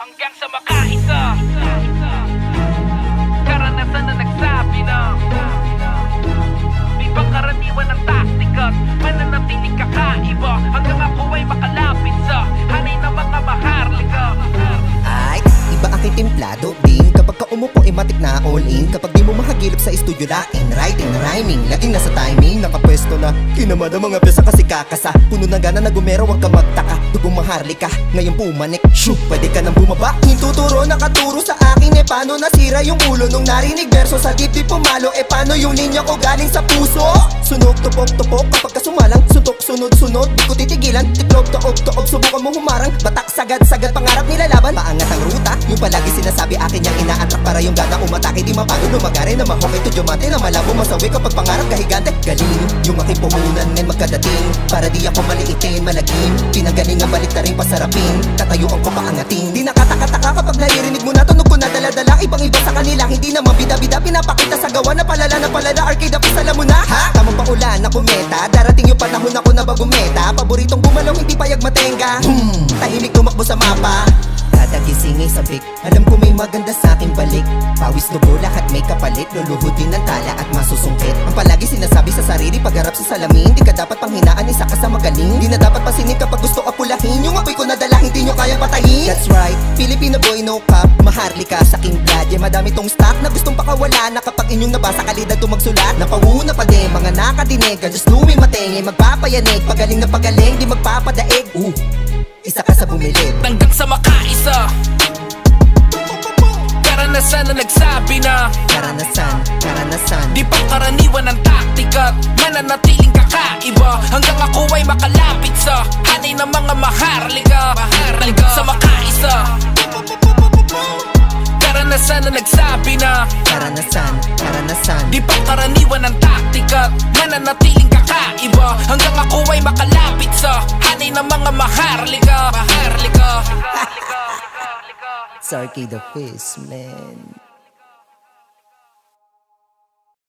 hanggang sa makaisa. Karanasan na nagsabi na di pangkaraniwan ng taktika at mananatiling kakaiba hanggang ako ay makalapit sa hanay ng mga maharlika. Ay, iba aking templado din kapag ka umupo matik na all in. Kapag di mo mahagilap sa estudyo lain, writing, rhyming, laging nasa timing. Nakapwesto na, kinamada mga pyesa kasi kakasa. Puno ng gana na gumero, wag ka magtaka. Dugong maharlika, ngayon pumanik. Shoot, pwede ka nang bumaba. Tuturo, nakaturo sa akin. Paano nasira yung ulo nung narinig verso sa dibdib pumalo? Paano yung linya ko galing sa puso? Sunog, tupok-tupok, kapag kasumalang suntok, sunod-sunod, di ko titigilan. Tiklop, toob, subukan mo humarang. Batak, sagad, pangarap nilalaban. Paangat ang ruta, yung palagi sinasabi akin niyang inaatrak para yung gana umatake. Di mapagod lumagari na mahokay to diamante na malabo masawi kapag pangarap kahigante. Galing, yung aking puhunan ngayon magkadating para di ako maliitin, malagim. Pinagaling ang balik na rin pasarapin, tatayuan ko paangating. Di nakataka-taka kapag naririnig mo na tunog ko na dala-dala. Ibang-iba sa kanila, hindi naman bida-bida. Pinapakita sa gawa na palala arcade apis, alam mo na ha? Tamang paulan na kumeta, darating yung panahon ako na bagong meta. Paboritong bumalaw, hindi payag matenga. Tahimik tumakbo sa mapa, kada gising ay sabik. Alam ko may maganda sa aking balik. Pawis dugo, lahat may kapalit. Luluhudin ng tala at masusungkit. Ang palagi sinasabi sa sarili pagharap sa salamin. Di ka dapat panghinaan, isa ka sa magaling. Di na dapat pasinin kapag gusto apulahin. Yung apoy ko nadala, hindi nyo kayang patayin. That's right, Filipino boy no cap. Maharlika sa aking blood. Yeah, madami tong stock na gustong pakawala. Na kapag inyong nabasa kalidad to magsulat. Napawuna pa din, mga nakadinig. Just luming matenge, magpapayanig. Pagaling na pagaling, di magpapadaig. Isa ka sa bumilib hanggang sa makaisa. Karanasan na nagsabi na Karanasan di pangkaraniwan ng taktika at mananatiling kakaiba hanggang ako ay makalapit sa hanay ng mga maharlika. Hanggang sa makaisa. Karanasan na nagsabi na Karanasan di pangkaraniwan ng taktika at mananatiling kakaiba hanggang ako ay makalapit sa hanay ng mga maharlika. Sarky the Fist, man.